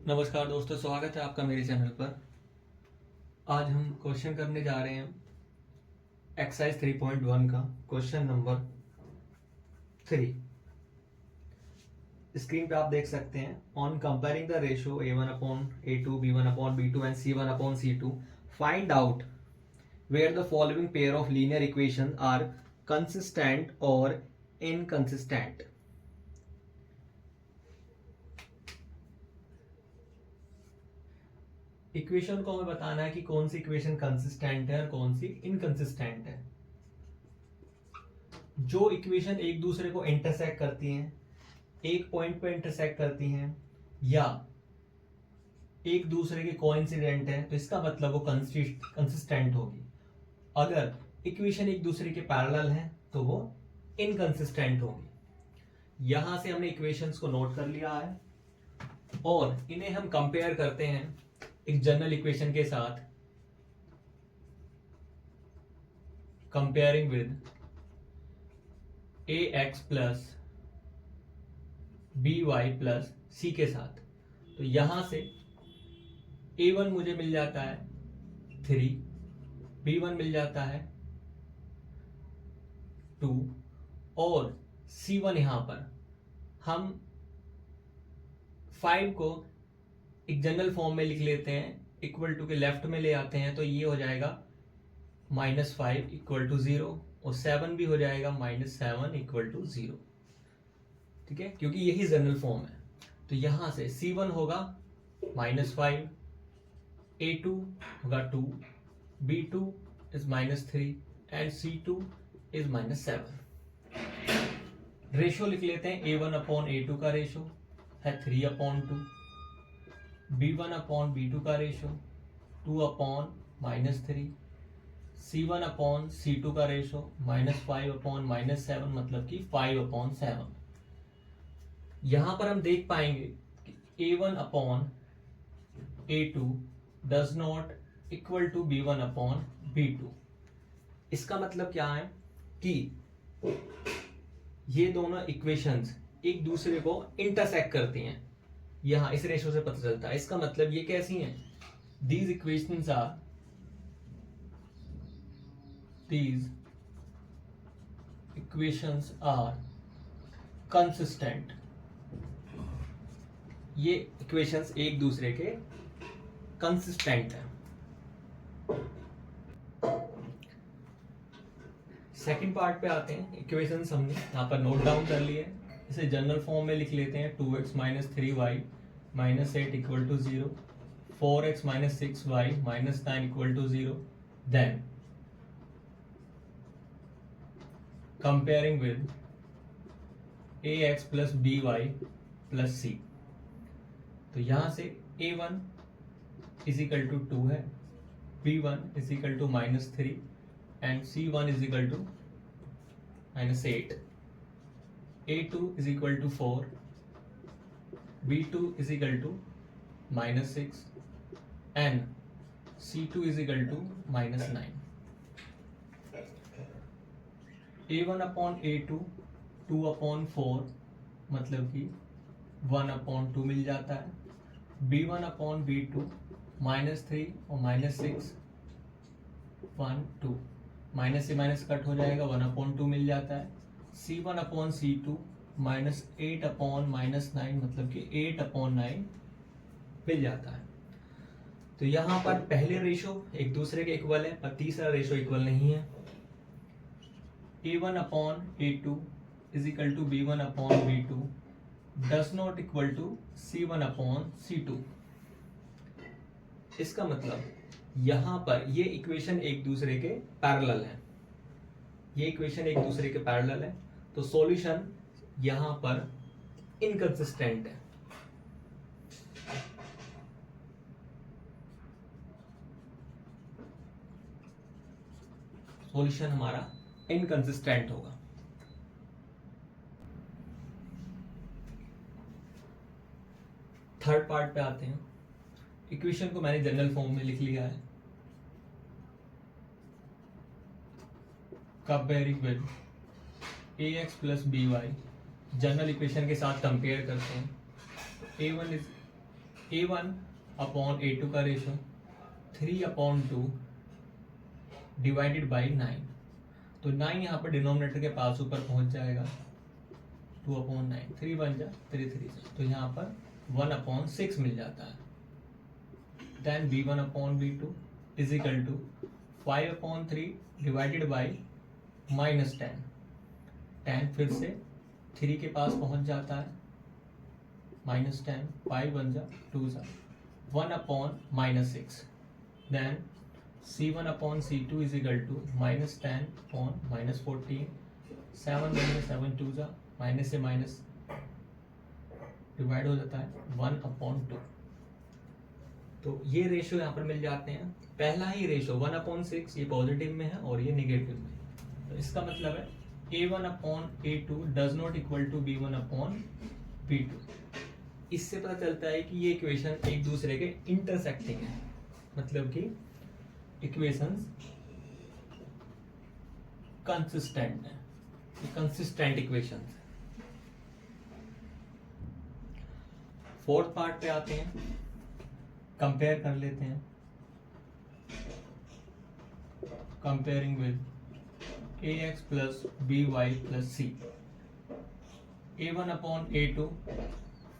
नमस्कार दोस्तों, स्वागत है आपका मेरे चैनल पर। आज हम क्वेश्चन करने जा रहे हैं एक्सरसाइज 3.1 का क्वेश्चन नंबर 3। स्क्रीन पे आप देख सकते हैं, on comparing the ratio a1/a2 b1/b2 and c1/c2 find out where the following pair of linear equation are consistent और इनकंसिस्टेंट। इक्वेशन को हमें बताना है कि कौन सी इक्वेशन कंसिस्टेंट है और कौन सी इनकंसिस्टेंट है। जो इक्वेशन एक दूसरे को इंटरसेक्ट करती हैं, एक पॉइंट पे इंटरसेक्ट करती हैं या एक दूसरे के कोइंसिडेंट है, तो इसका मतलब वो कंसिस्टेंट होगी। अगर इक्वेशन एक दूसरे के पैरेलल हैं तो वो इनकंसिस्टेंट होगी। यहां से हमने इक्वेशंस को नोट कर लिया है और इन्हें हम कंपेयर करते हैं एक जनरल इक्वेशन के साथ, comparing with ax plus by plus c के साथ। तो यहां से a1 मुझे मिल जाता है 3, b1 मिल जाता है 2 और c1 यहां पर हम 5 को एक जनरल फॉर्म में लिख लेते हैं, इक्वल टू के लेफ्ट में ले आते हैं तो ये हो जाएगा -5 इक्वल टू 0 और 7 भी हो जाएगा -7 इक्वल टू 0। ठीक है, क्योंकि यही जनरल फॉर्म है। तो यहां से c1 होगा -5, a2 होगा 2, b2 is -3 and c2 is -7। Ratio लिख लेते हैं, a1/a2 का रेशो है 3/2, b1/b2 का रेशो 2/-3, c1/c2 का रेशो -5/-7 मतलब कि 5/7। यहां पर हम देख पाएंगे कि a1/a2 does not equal to b1/b2। इसका मतलब क्या है कि ये दोनों इक्वेशंस एक दूसरे को इंटरसेक्ट करती हैं। यहां इस रेशो से पता चलता है। इसका मतलब ये कैसी हैं? These equations are consistent. ये इक्वेशंस एक दूसरे के कंसिस्टेंट हैं। सेकंड पार्ट पे आते हैं। इक्वेशंस हमने यहां पर नोट डाउन कर लिए, इसे जनरल फॉर्म में लिख लेते हैं। 2x - 3y -8 equal to 0, 4x - 6y -9 equal to 0। Then comparing with ax plus by plus c। तो यहां से a1 इज इक्वल टू 2 है, b1 is equal to -3 and c1 is equal to -8, a2 is equal to 4, b2 is equal to -6 and c2 is equal to -9। a1/a2 2/4 मतलब कि 1/2 मिल जाता है। b1/b2 -3 और -6 1 2, minus से माइनस कट हो जाएगा, 1/2 मिल जाता है। c1/c2 -8/-9 मतलब कि 8/9 मिल जाता है। तो यहां पर पहले रेशो एक दूसरे के इक्वल है पर तीसरा रेशो इक्वल नहीं है। a1/a2 is equal to b1/b2 does not equal to c1/c2। इसका मतलब यहां पर ये इक्वेशन एक दूसरे के पैरेलल है। ये इक्वेशन एक दूसरे के पैरेलल है, तो सॉल्यूशन यहां पर इनकंसिस्टेंट है। सॉल्यूशन हमारा इनकंसिस्टेंट होगा। थर्ड पार्ट पे आते हैं। इक्वेशन को मैंने जनरल फॉर्म में लिख लिया है। Comparing with ax plus by general equation के साथ कंपेयर करते हैं। A1 अपॉन A2 का रेशो 3/2 डिवाइडेड बाई 9। तो 9 यहाँ पर डिनोमिनेटर के पास ऊपर पहुंच जाएगा, 2/9, 3 बन जा 3 3 से, तो यहाँ पर 1/6 मिल जाता है। Then B1/B2 is equal to 5/3 divided by -10। 10 फिर से 3 के पास पहुंच जाता है, -10, 5 बन जा 2 जा 1/-6। Then C1/C2 is equal to -10/-14, 7 बन जा 7 2 जा, माइनस से माइनस डिवाइड हो जाता है 1/2। तो ये रेशियो यहाँ पर मिल जाते हैं। पहला ही रेशियो 1/6 ये पॉजिटिव में है और ये निगेटिव में है। तो इसका मतलब है A1/A2 does not equal to B1/B2। इससे पता चलता है कि ये इक्वेशन एक दूसरे के इंटरसेक्टिंग है, मतलब कि इक्वेशंस कंसिस्टेंट है, कंसिस्टेंट इक्वेशंस है। फोर्थ पार्ट पे आते हैं, कंपेयर कर लेते हैं। Comparing with ax plus by plus c। A1/A2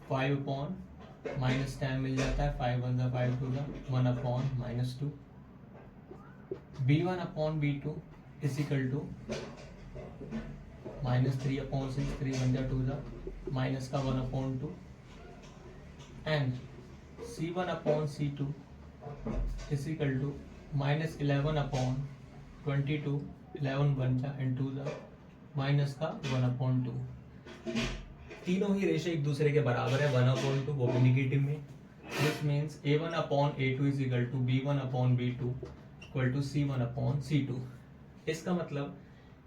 5/-10 मिल जाता है, 5 1 5 2 1/-2। B1/B2 is equal to -3/6, 3 1 2 minus का 1/2 and C1/C2 is equal to -11/22, 11 1 and 2 minus का 1/2। तीनों ही रेशो एक दूसरे के बराबर है, 1/2 वो भी निगेटिव में। This means A1/A2 is equal to B1/B2 equal to C1/C2। इसका मतलब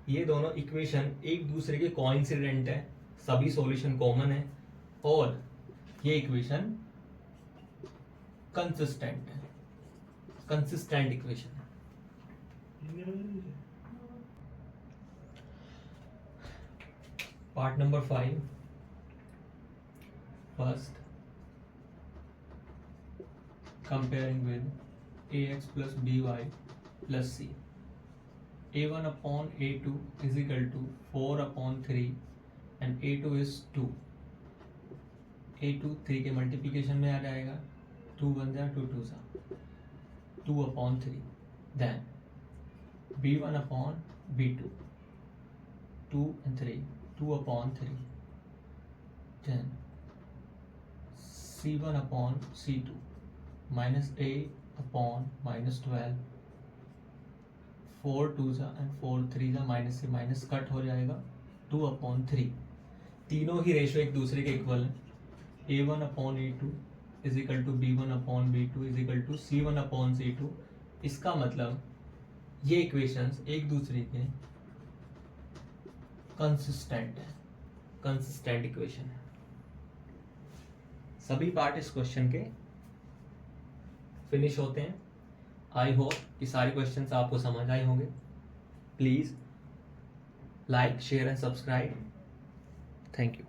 ये दोनों इक्वेशन एक दूसरे के कोइंसिडेंट है, सभी सॉल्यूशन कॉमन है और ये इक्वेशन कंसिस्टेंट है, कंसिस्टेंट इक्वेशन है। Part number 5, first comparing with ax plus by plus c। A1/A2 is equal to 4/3 and A2 is 2। A2 3 के मल्टीप्लिकेशन में आ जाएगा, 2 बन जा 2 2 सा 2/3। Then B1/B2 2 and 3 2/3। Then C1/C2 -8/-12, 4 2 and 4 3 minus से माइनस कट हो जाएगा, 2/3। तीनों ही रेशो एक दूसरे के इक्वल है। A1/A2 is equal to B1/B2 is equal to C1/C2। इसका मतलब ये इक्वेशंस एक दूसरे के कंसिस्टेंट है, कंसिस्टेंट इक्वेशन है। सभी पार्ट इस क्वेश्चन के फिनिश होते हैं। आई होप कि सारे क्वेश्चंस आपको समझ आए होंगे। Please like share and subscribe. Thank you.